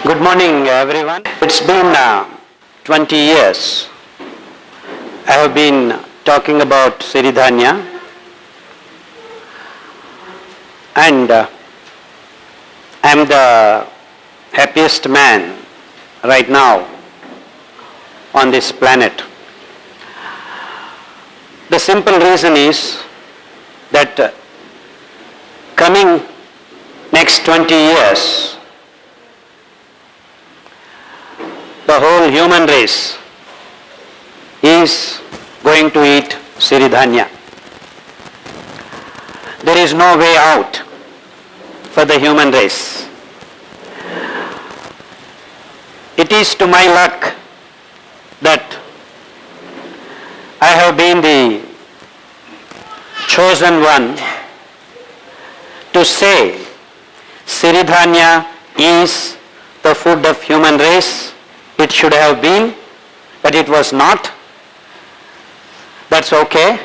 Good morning, everyone. It's been 20 years. I have been talking about SIRIDHANYA, and I'm the happiest man right now on this planet. The simple reason is that coming next 20 years, the whole human race is going to eat SIRIDHANYA. There is no way out for the human race. It is to my luck that I have been the chosen one to say SIRIDHANYA is the food of human race. It should have been, but it was not. That's okay.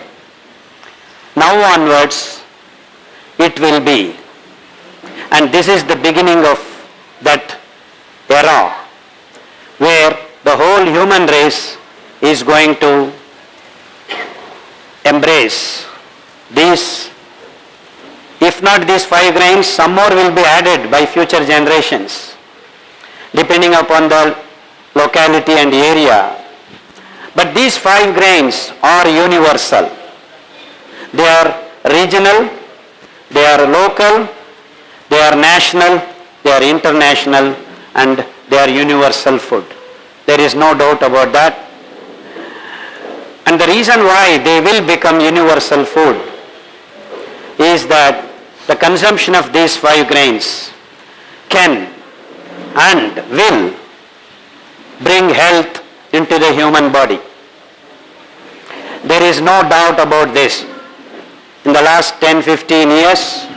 Now onwards, it will be. And this is the beginning of that era where the whole human race is going to embrace these. If not these 5 grains, some more will be added by future generations, depending upon the locality and area. But these 5 grains are universal. They are regional, they are local, they are national, they are international, and they are universal food. There is no doubt about that. And the reason why they will become universal food is that the consumption of these 5 grains can and will bring health into the human body. There is no doubt about this. In the last 10-15 years,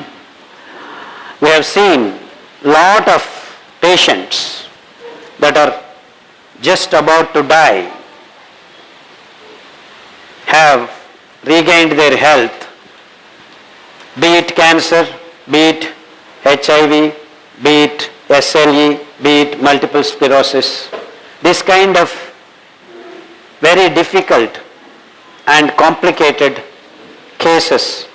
we have seen lot of patients that are just about to die have regained their health, be it cancer, be it HIV, be it SLE, be it multiple sclerosis. This kind of very difficult and complicated cases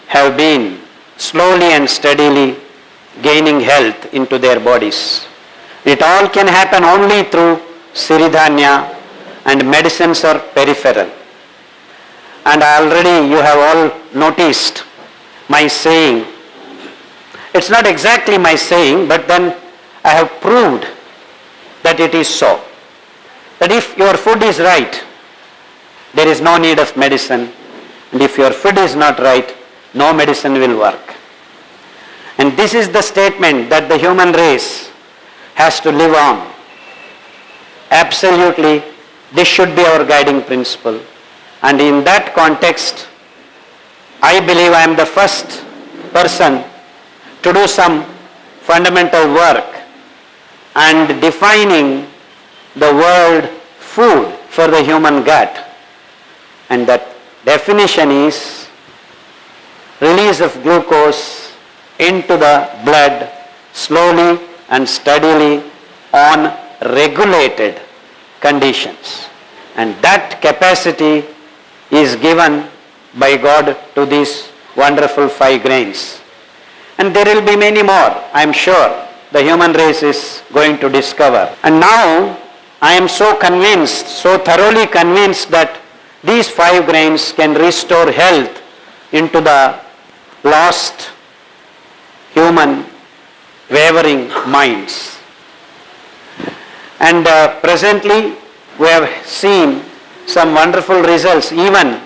have been slowly and steadily gaining health into their bodies. It all can happen only through SIRIDHANYA, and medicines are peripheral. And already you have all noticed my saying. It's not exactly my saying, but then I have proved that it is so. That if your food is right, there is no need of medicine, and if your food is not right, no medicine will work. And this is the statement that the human race has to live on. Absolutely, this should be our guiding principle. And in that context, I believe I am the first person to do some fundamental work and defining the word food for the human gut. And that definition is release of glucose into the blood slowly and steadily on regulated conditions. And that capacity is given by God to these wonderful 5 grains. And there will be many more, I am sure, the human race is going to discover. And now I am so convinced, so thoroughly convinced that these 5 grains can restore health into the lost human wavering minds. And presently we have seen some wonderful results even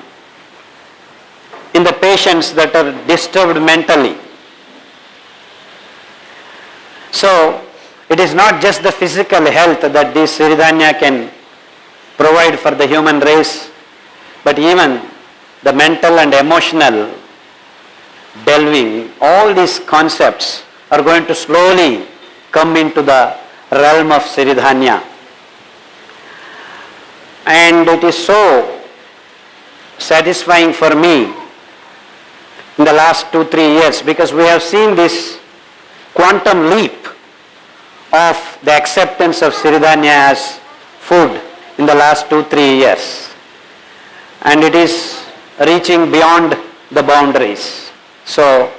in the patients that are disturbed mentally. So it is not just the physical health that this SIRIDHANYA can provide for the human race, but even the mental and emotional delving, all these concepts are going to slowly come into the realm of SIRIDHANYA. And it is so satisfying for me in the last 2-3 years, because we have seen this quantum leap of the acceptance of SIRIDHANYA as food in the last 2-3 years. And it is reaching beyond the boundaries. So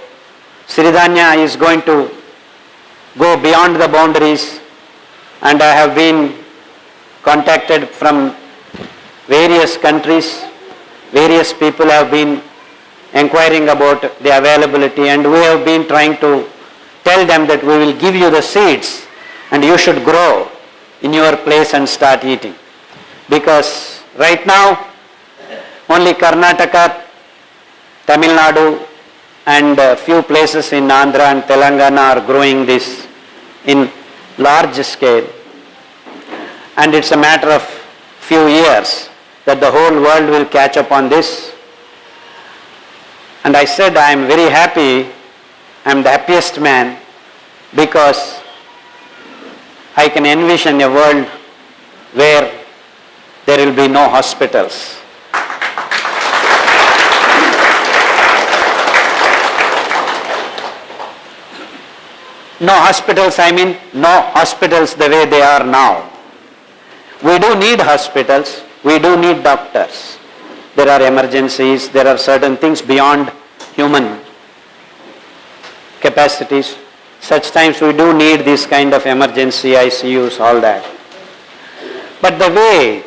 SIRIDHANYA is going to go beyond the boundaries, and I have been contacted from various countries. Various people have been inquiring about the availability, and we have been trying to tell them that we will give you the seeds and you should grow in your place and start eating. Because right now only Karnataka, Tamil Nadu and a few places in Andhra and Telangana are growing this in large scale, and it's a matter of few years that the whole world will catch up on this. And I said, I am very happy, I am the happiest man, because I can envision a world where there will be no hospitals. No hospitals, I mean no hospitals the way they are now. We do need hospitals, we do need doctors. There are emergencies, there are certain things beyond human capacities. Such times we do need this kind of emergency ICUs, all that. But the way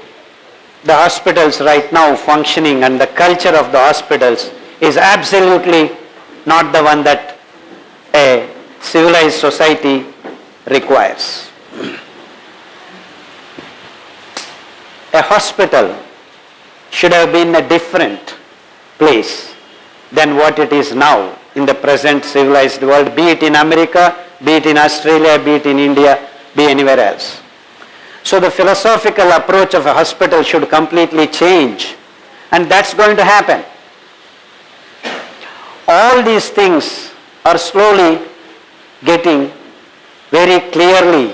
the hospitals right now functioning and the culture of the hospitals is absolutely not the one that a civilized society requires. A hospital should have been a different place than what it is now in the present civilized world, be it in America, be it in Australia, be it in India, be anywhere else. So the philosophical approach of a hospital should completely change, and that's going to happen. All these things are slowly getting very clearly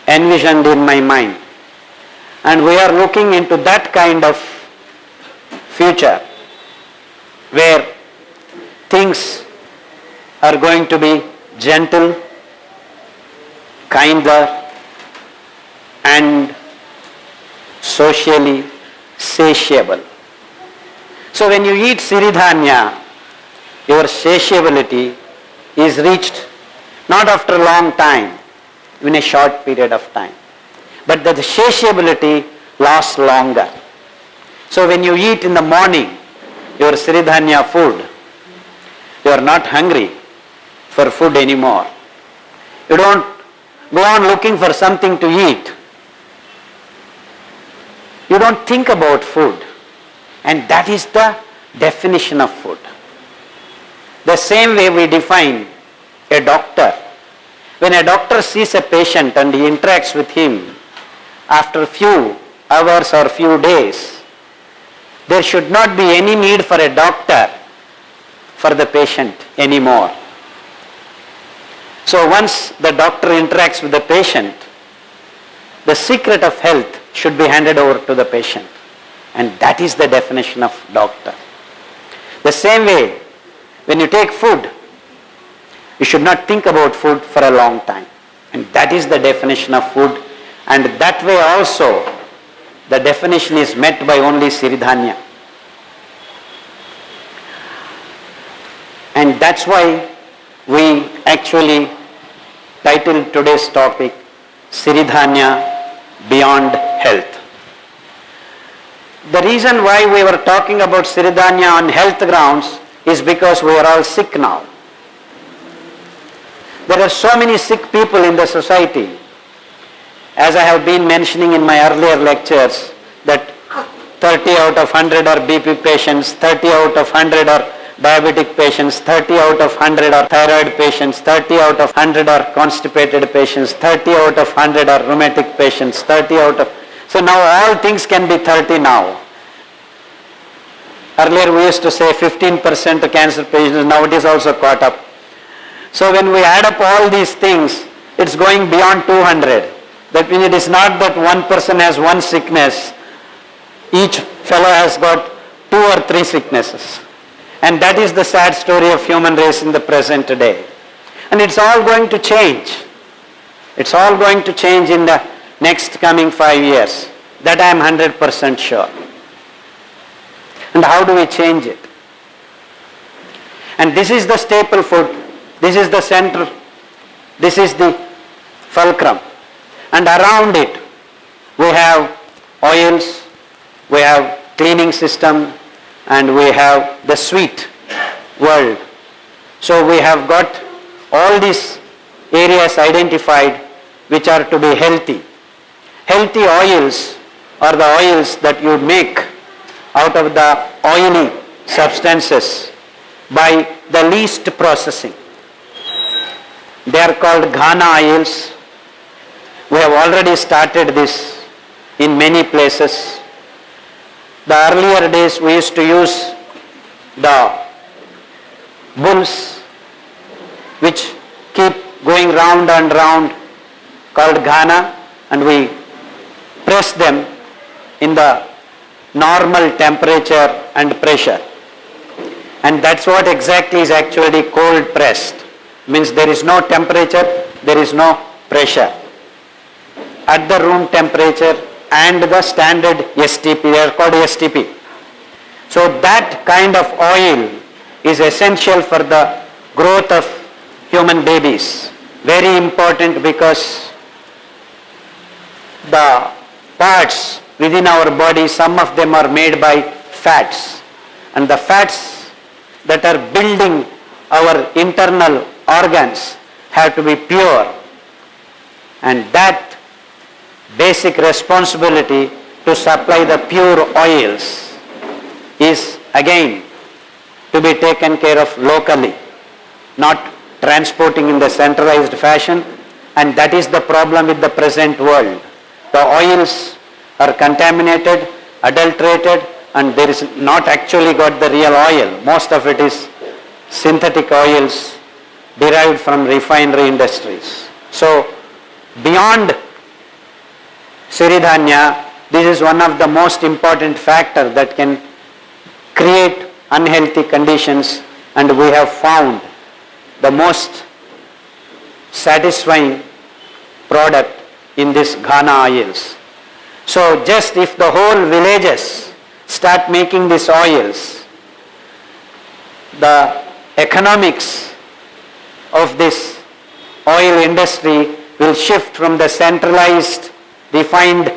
envisioned in my mind, and we are looking into that kind of future where things are going to be gentle, kinder, and socially satiable. So when you eat SIRIDHANYA, your satiability is reached not after a long time, in a short period of time, but the satiability lasts longer. So when you eat in the morning your SIRIDHANYA food, you are not hungry for food anymore. You don't go on looking for something to eat. You don't think about food, and that is the definition of food. The same way we define a doctor. When a doctor sees a patient and he interacts with him, after few hours or few days, there should not be any need for a doctor for the patient anymore. So once the doctor interacts with the patient, the secret of health should be handed over to the patient, and that is the definition of doctor. The same way, when you take food, you should not think about food for a long time, and that is the definition of food, and that way also the definition is met by only SIRIDHANYA. And that's why we actually titled today's topic SIRIDHANYA Beyond Health. The reason why we were talking about SIRIDHANYA on health grounds is because we are all sick now. There are so many sick people in the society. As I have been mentioning in my earlier lectures, that 30 out of 100 are BP patients, 30 out of 100 are diabetic patients, 30 out of 100 are thyroid patients, 30 out of 100 are constipated patients, 30 out of 100 are rheumatic patients, 30 out of... So now all things can be 30 now. Earlier we used to say 15% cancer patients, now it is also caught up. So when we add up all these things, it's going beyond 200. That means it is not that one person has one sickness, each fellow has got 2 or 3 sicknesses. And that is the sad story of human race in the present day. And it's all going to change. It's all going to change in the next coming 5 years. That I am 100% sure. And how do we change it? And this is the staple food. This is the center. This is the fulcrum. And around it, we have oils, we have cleaning system, and we have the sweet world. So we have got all these areas identified which are to be healthy. Healthy oils are the oils that you make out of the oily substances by the least processing. They are called Ghana oils. We have already started this in many places. The earlier days we used to use the bulls which keep going round and round, called Ghana, and we press them in the normal temperature and pressure. And that's what exactly is actually cold pressed. Means there is no temperature, there is no pressure. At the room temperature and the standard STP, they are called STP. So that kind of oil is essential for the growth of human babies. Very important, because the parts within our body, some of them are made by fats. And the fats that are building our internal organs have to be pure. And that basic responsibility to supply the pure oils is again to be taken care of locally, not transporting in the centralized fashion. And that is the problem with the present world. The oils are contaminated, adulterated, and there is not actually got the real oil. Most of it is synthetic oils derived from refinery industries. So beyond SIRIDHANYA, this is one of the most important factors that can create unhealthy conditions, and we have found the most satisfying product in this Ghana oils. So just if the whole villages start making these oils, the economics of this oil industry will shift from the centralized, refined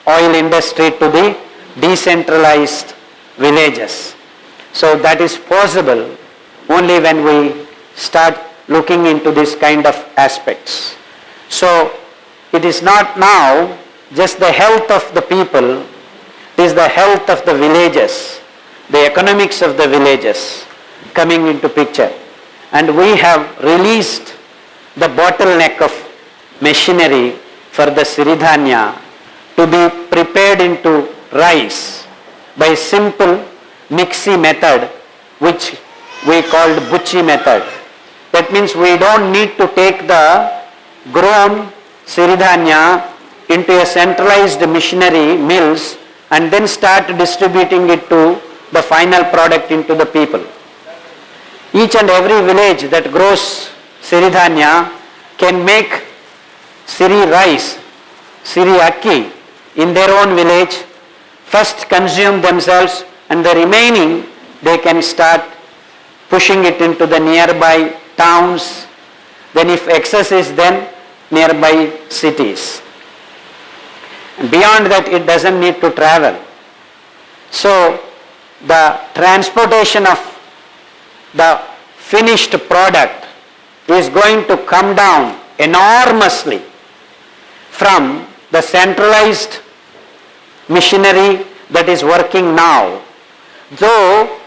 oil industry to the decentralized villages. So that is possible only when we start looking into this kind of aspects. So it is not now just the health of the people, it is the health of the villages, the economics of the villages coming into picture. And we have released the bottleneck of machinery for the SIRIDHANYA to be prepared into rice by simple mixi method, which we called Buchi method. That means we don't need to take the grown SIRIDHANYA into a centralized machinery mills and then start distributing it to the final product into the people. Each and every village that grows SIRIDHANYA can make Siri rice, Siri akki in their own village, first consume themselves, and the remaining they can start pushing it into the nearby towns, then if excess is then nearby cities. Beyond that it doesn't need to travel. So the transportation of the finished product is going to come down enormously from the centralized machinery that is working now. Though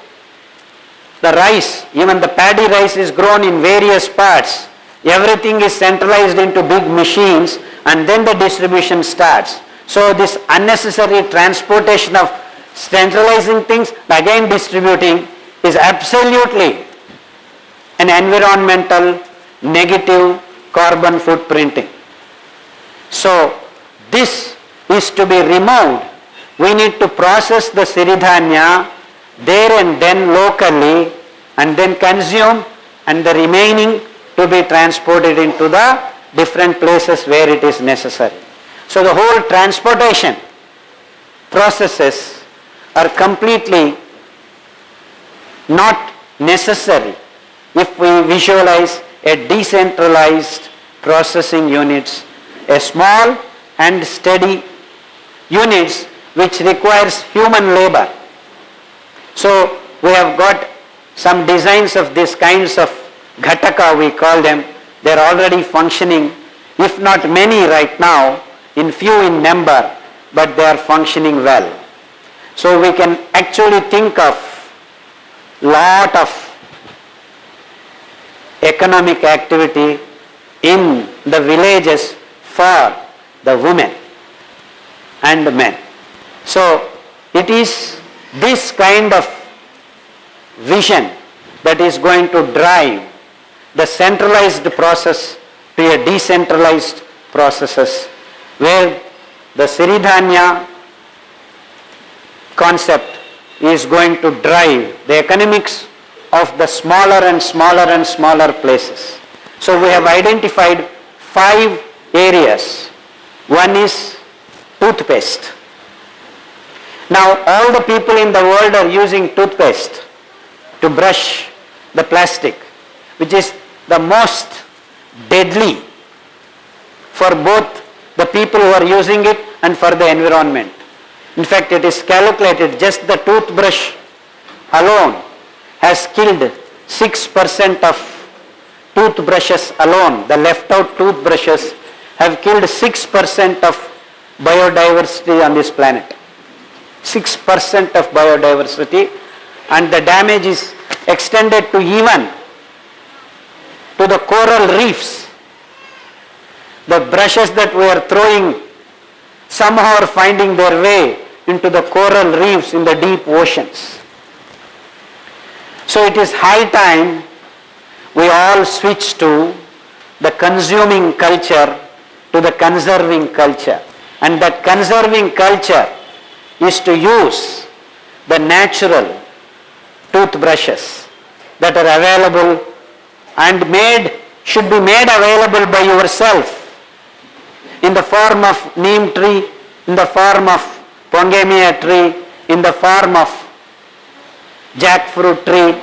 the rice, even the paddy rice is grown in various parts, everything is centralized into big machines and then the distribution starts. So this unnecessary transportation of centralizing things, again distributing, is absolutely an environmental negative carbon footprinting. So this is to be removed. We need to process the SIRIDHANYA there and then locally and then consumed, and the remaining to be transported into the different places where it is necessary. So the whole transportation processes are completely not necessary if we visualize a decentralized processing units, a small and steady units which requires human labor. So we have got some designs of these kinds of ghataka, we call them. They are already functioning, if not many right now, in few in number, but they are functioning well. So we can actually think of lot of economic activity in the villages for the women and men. So it is this kind of vision that is going to drive the centralized process to a decentralized processes, where the SIRIDHANYA concept is going to drive the economics of the smaller and smaller and smaller places. So we have identified 5 areas. One is toothpaste. Now all the people in the world are using toothpaste to brush the plastic, which is the most deadly for both the people who are using it and for the environment. In fact, it is calculated just the toothbrush alone has killed 6% of toothbrushes alone. The left out toothbrushes have killed 6% of biodiversity on this planet. 6% of biodiversity, and the damage is extended to even to the coral reefs. The brushes that we are throwing somehow are finding their way into the coral reefs in the deep oceans. So it is high time we all switch to the consuming culture to the conserving culture. And that conserving culture is to use the natural toothbrushes that are available and should be made available by yourself in the form of neem tree, in the form of pongamia tree, in the form of jackfruit tree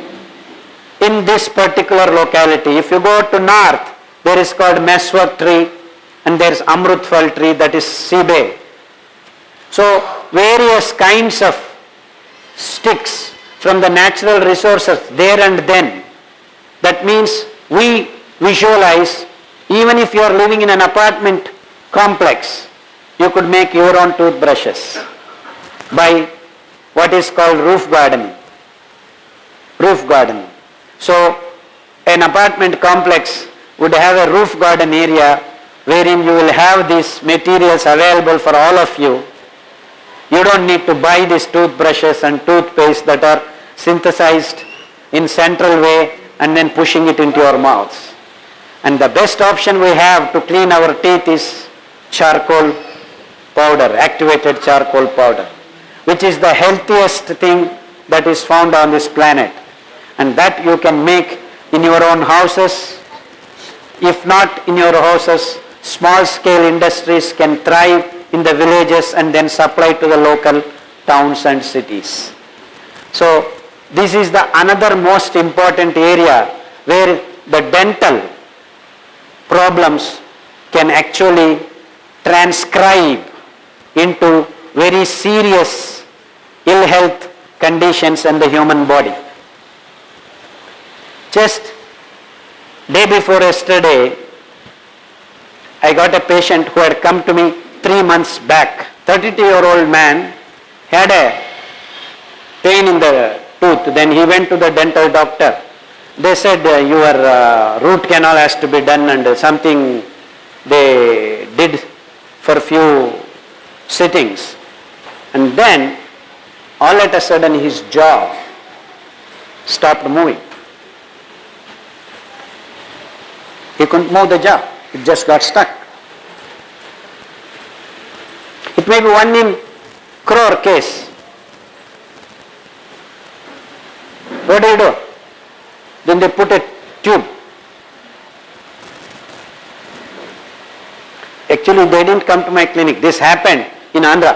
in this particular locality. If you go to north, there is called meswak tree and there is amrutfal tree, that is seabay. So various kinds of sticks from the natural resources there and then. That means we visualize, even if you are living in an apartment complex, you could make your own toothbrushes by what is called roof gardening. Roof gardening. So an apartment complex would have a roof garden area wherein you will have these materials available for all of you. You don't need to buy these toothbrushes and toothpaste that are synthesized in central way and then pushing it into your mouths. And the best option we have to clean our teeth is charcoal powder, activated charcoal powder, which is the healthiest thing that is found on this planet. And that you can make in your own houses. If not in your houses, small scale industries can thrive in the villages and then supply to the local towns and cities. So this is the another most important area where the dental problems can actually transcribe into very serious ill health conditions in the human body. Just day before yesterday, I got a patient who had come to me 3 months back. 32-year-old man had a pain in the tooth. Then he went to the dental doctor. They said your root canal has to be done, and something they did for few sittings. And then all at a sudden his jaw stopped moving. He couldn't move the jaw. It just got stuck. It may be 1 in crore case. What do you do? they put a tube. Actually, they didn't come to my clinic. This happened in Andhra.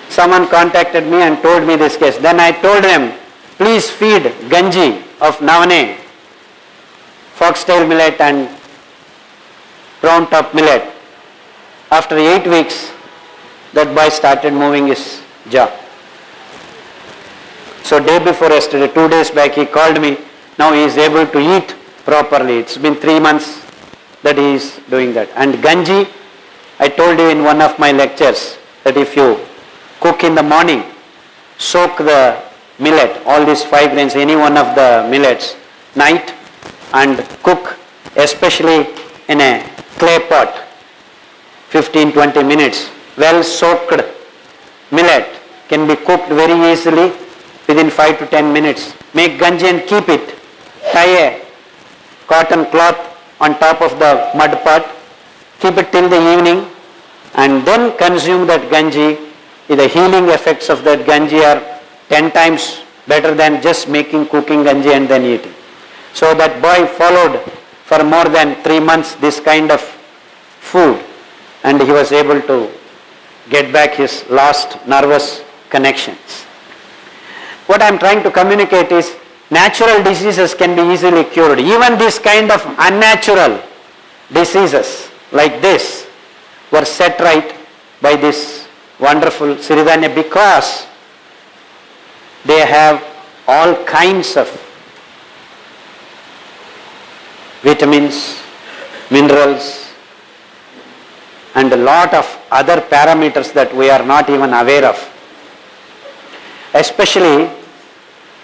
Someone contacted me and told me this case. Then I told them, please feed ganji of navane, foxtail millet and brown top millet. After 8 weeks, that boy started moving his jaw. So day before yesterday, 2 days back, he called me. Now he is able to eat properly. It's been 3 months that he is doing that. And ganji, I told you in one of my lectures that if you cook in the morning, soak the millet, all these 5 grains, any one of the millets, night, and cook especially in a clay pot, 15-20 minutes. Well soaked millet can be cooked very easily within 5 to 10 minutes. Make ganji and keep it. Tie a cotton cloth on top of the mud pot, keep it till the evening, and then consume that ganji. The healing effects of that ganji are 10 times better than just cooking ganji and then eating. So that boy followed for more than 3 months this kind of food, and he was able to get back his lost nervous connections. What I am trying to communicate is natural diseases can be easily cured. Even this kind of unnatural diseases like this were set right by this wonderful SIRIDHANYA because they have all kinds of vitamins, minerals, and a lot of other parameters that we are not even aware of. Especially,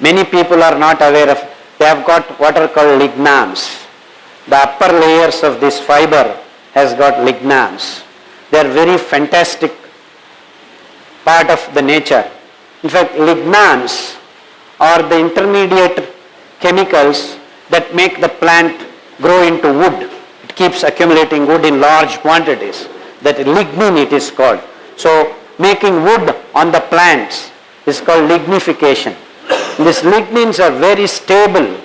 many people are not aware of, they have got what are called lignans. The upper layers of this fiber has got lignans. They are very fantastic part of the nature. In fact, lignans are the intermediate chemicals that make the plant grow into wood. It keeps accumulating wood in large quantities. That lignin it is called. So, making wood on the plants is called lignification. These lignins are very stable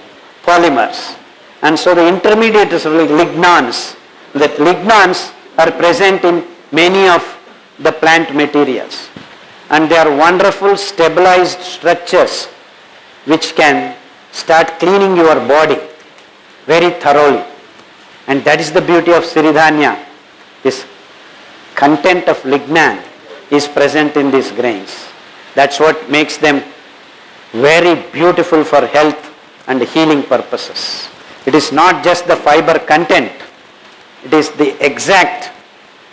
polymers, and so the intermediates are like lignans. That lignans are present in many of the plant materials, and they are wonderful stabilized structures which can start cleaning your body very thoroughly. And that is the beauty of SIRIDHANYA. This content of lignan is present in these grains. That's what makes them very beautiful for health and healing purposes. It is not just the fiber content, it is the exact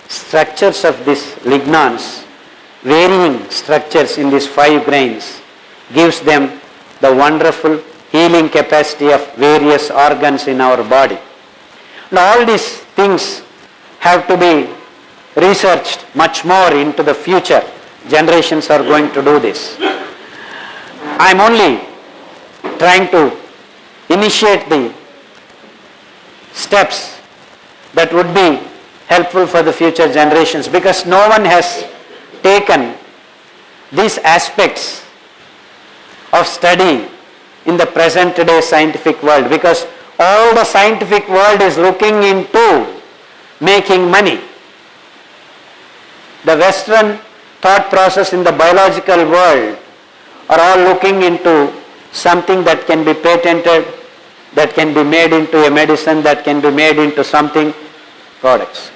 structures of these lignans, varying structures in these 5 grains, gives them the wonderful healing capacity of various organs in our body. Now all these things have to be researched much more into the future. Generations are going to do this. I am only trying to initiate the steps that would be helpful for the future generations, because no one has taken these aspects of study in the present day scientific world, because all the scientific world is looking into making money. The Western thought process in the biological world are all looking into something that can be patented, that can be made into a medicine, that can be made into something, products.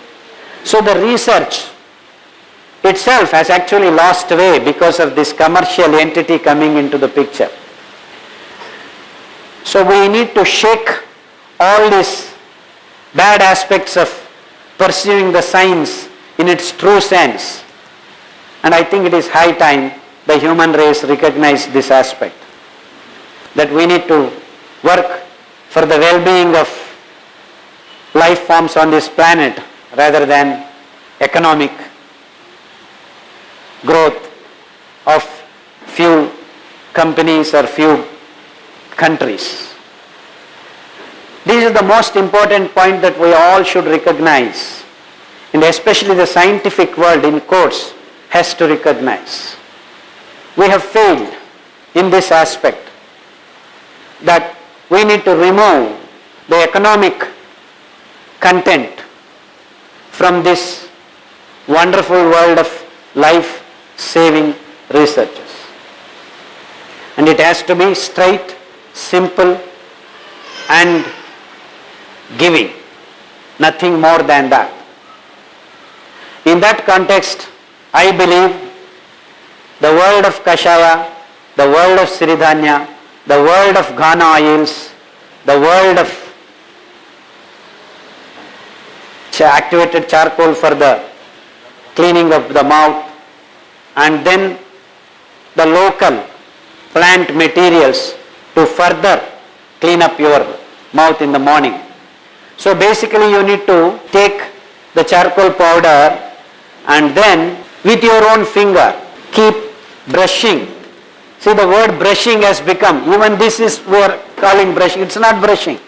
So the research itself has actually lost way because of this commercial entity coming into the picture. So we need to shake all these bad aspects of pursuing the science in its true sense. And I think it is high time the human race recognize this aspect, that we need to work for the well-being of life forms on this planet rather than economic growth of few companies or few countries. This is the most important point that we all should recognize, and especially the scientific world in quotes has to recognize. we have failed in this aspect, that we need to remove the economic content from this wonderful world of life-saving researches. And it has to be straight, simple and giving, nothing more than that. In that context, I believe the world of Kashaya, the world of SIRIDHANYA, the world of Ghana oils, the world of activated charcoal for the cleaning of the mouth, and then the local plant materials to further clean up your mouth in the morning. So basically you need to take the charcoal powder and then with your own finger keep brushing. See, the word brushing has become, even this is we are calling brushing, it's not brushing.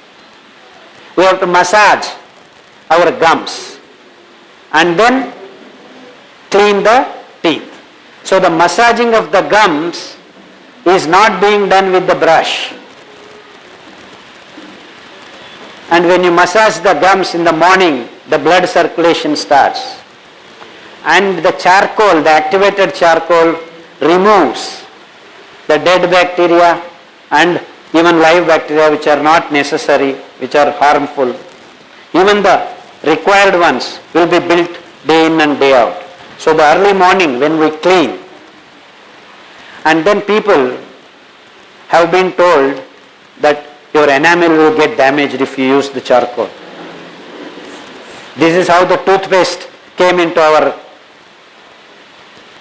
We have to massage our gums and then clean the teeth. So the massaging of the gums is not being done with the brush. And when you massage the gums in the morning, the blood circulation starts. And the charcoal, the activated charcoal, removes the dead bacteria and even live bacteria which are not necessary, which are harmful. Even the required ones will be built day in and day out. So the early morning when we clean, and then people have been told that your enamel will get damaged if you use the charcoal. This is how the toothpaste came into our,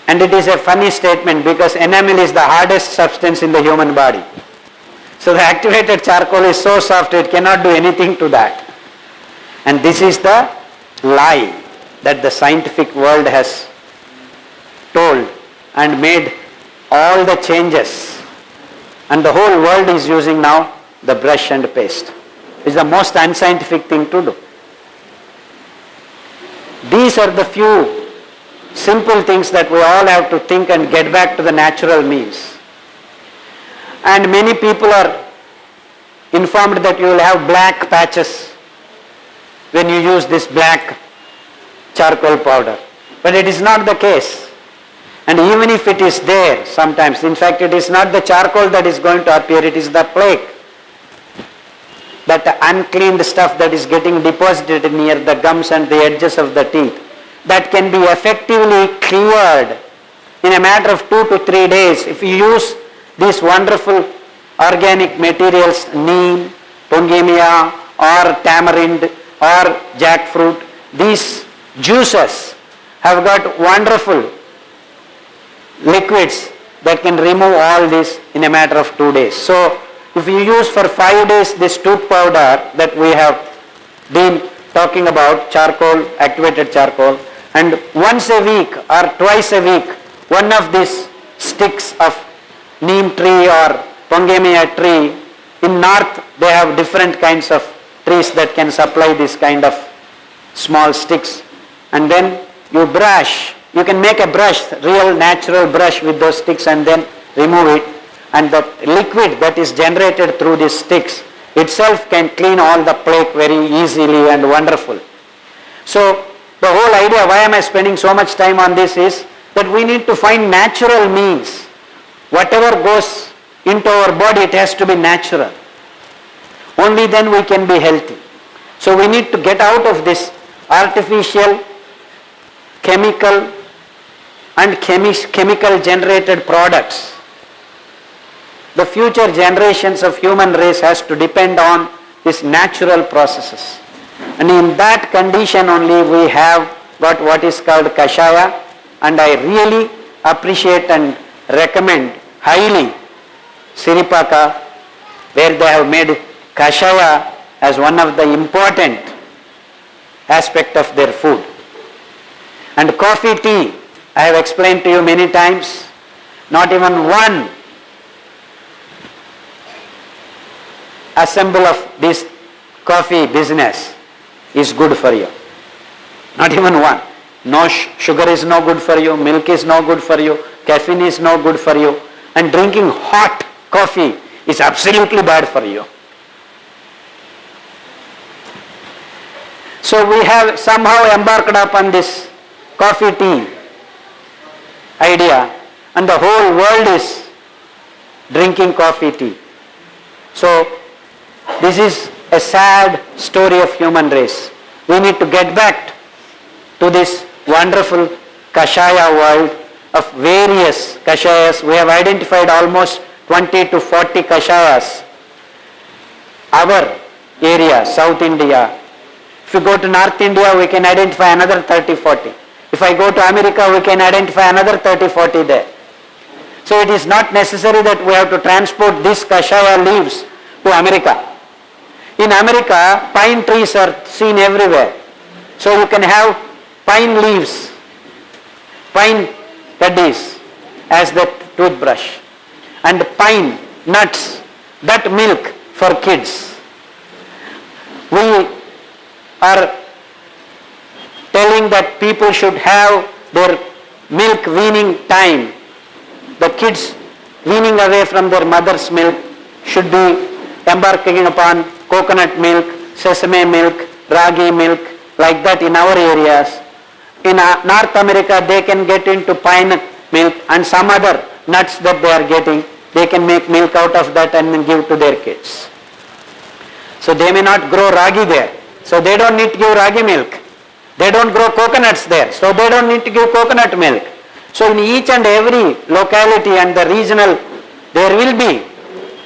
and it is a funny statement because enamel is the hardest substance in the human body. So the activated charcoal is so soft it cannot do anything to that. And this is the lie that the scientific world has told and made all the changes. And the whole world is using now the brush and paste. It's the most unscientific thing to do. These are the few simple things that we all have to think and get back to the natural means. And many people are informed that you will have black patches when you use this black charcoal powder. But it is not the case. And even if it is there sometimes, in fact it is not the charcoal that is going to appear, it is the plaque. That uncleaned stuff that is getting deposited near the gums and the edges of the teeth, that can be effectively cleared in a matter of 2 to 3 days if you use these wonderful organic materials, neem, pongemia or tamarind or jackfruit. These juices have got wonderful liquids that can remove all this in a matter of 2 days. So if you use for 5 days this tooth powder that we have been talking about, charcoal, activated charcoal, and once a week or twice a week one of these sticks of neem tree or pongemia tree, in north they have different kinds of trees that can supply this kind of small sticks, and then you brush, you can make a brush, real natural brush with those sticks and then remove it, and the liquid that is generated through these sticks itself can clean all the plaque very easily and wonderful. So the whole idea, why am I spending so much time on this, is that we need to find natural means. Whatever goes into our body, it has to be natural. Only then we can be healthy. So we need to get out of this artificial, chemical and chemical generated products. The future generations of human race has to depend on these natural processes. And in that condition only we have got what is called Kashaya, and I really appreciate and recommend highly Siripaka, where they have made Kashaya as one of the important aspect of their food. And coffee, tea, I have explained to you many times, not even one assemble of this coffee business is good for you. Not even one. No sugar is no good for you, milk is no good for you, caffeine is no good for you, and drinking hot coffee is absolutely bad for you. So we have somehow embarked upon this coffee tea idea, and the whole world is drinking coffee tea. So this is a sad story of human race. We need to get back to this wonderful Kashaya world of various Kashayas. We have identified almost 20 to 40 Kashayas. Our area, South India. If you go to North India, we can identify another 30, 40. If I go to America, we can identify another 30, 40 there. So it is not necessary that we have to transport these Kashaya leaves to America. In America, pine trees are seen everywhere. So you can have pine leaves, pine caddies as the toothbrush, and pine nuts, that milk for kids. We are telling that people should have their milk weaning time. The kids weaning away from their mother's milk should be embarking upon coconut milk, sesame milk, ragi milk, like that in our areas. In North America, they can get into pine milk and some other nuts that they are getting. They can make milk out of that and then give to their kids. So they may not grow ragi there. So they don't need to give ragi milk. They don't grow coconuts there. So they don't need to give coconut milk. So in each and every locality and the regional, there will be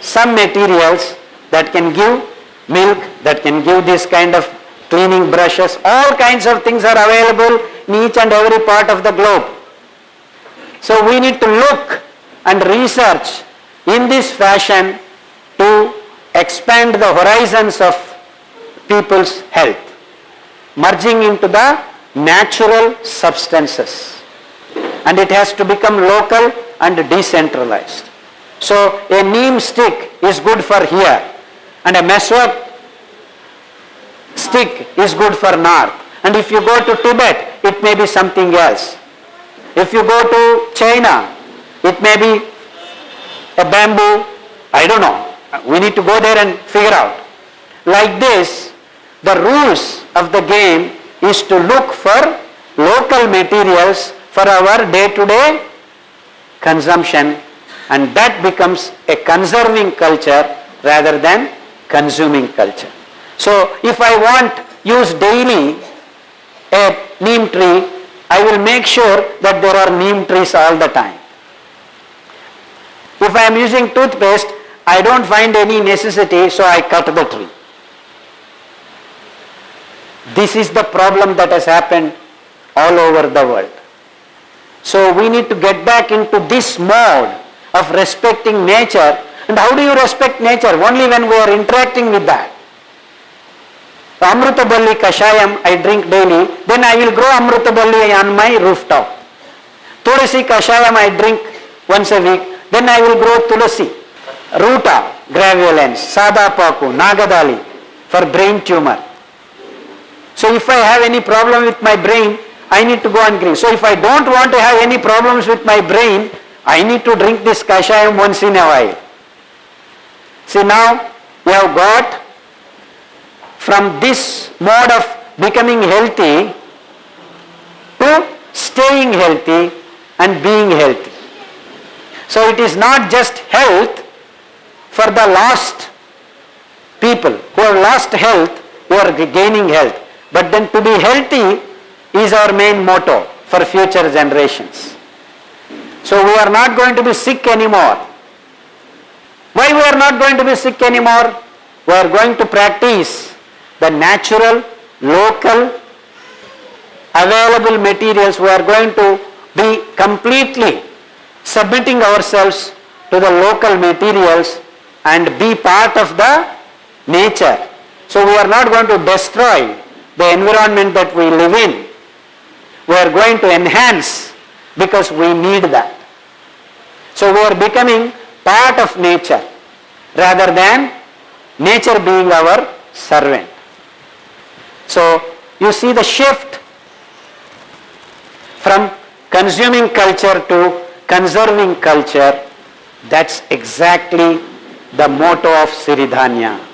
some materials that can give milk, that can give this kind of cleaning brushes. All kinds of things are available in each and every part of the globe. So we need to look and research in this fashion to expand the horizons of people's health, merging into the natural substances. And it has to become local and decentralized. So a neem stick is good for here, and a meswak stick is good for north. And if you go to Tibet, it may be something else. If you go to China, it may be a bamboo, I don't know. We need to go there and figure out. Like this, the rules of the game is to look for local materials for our day-to-day consumption, and that becomes a conserving culture rather than consuming culture. So if I want use daily a neem tree, I will make sure that there are neem trees all the time. If I am using toothpaste, I don't find any necessity, so I cut the tree. This is the problem that has happened all over the world. So we need to get back into this mode of respecting nature. And how do you respect nature? Only when we are interacting with that. Amrutaballi Kashayam I drink daily, then I will grow Amrutaballi on my rooftop. Tulasi Kashayam I drink once a week, then I will grow Tulasi. Ruta, graveolens, Sadapaku, Nagadali for brain tumor. So if I have any problem with my brain, I need to go and drink. So if I don't want to have any problems with my brain, I need to drink this Kashayam once in a while. See, now we have got from this mode of becoming healthy to staying healthy and being healthy. So it is not just health for the lost people who have lost health, who are gaining health. But then to be healthy is our main motto for future generations. So we are not going to be sick anymore. Why we are not going to be sick anymore? We are going to practice the natural, local, available materials. We are going to be completely submitting ourselves to the local materials and be part of the nature. So we are not going to destroy the environment that we live in. We are going to enhance because we need that. So we are becoming part of nature rather than nature being our servant. So you see the shift from consuming culture to conserving culture, that's exactly the motto of Siri Dhanya.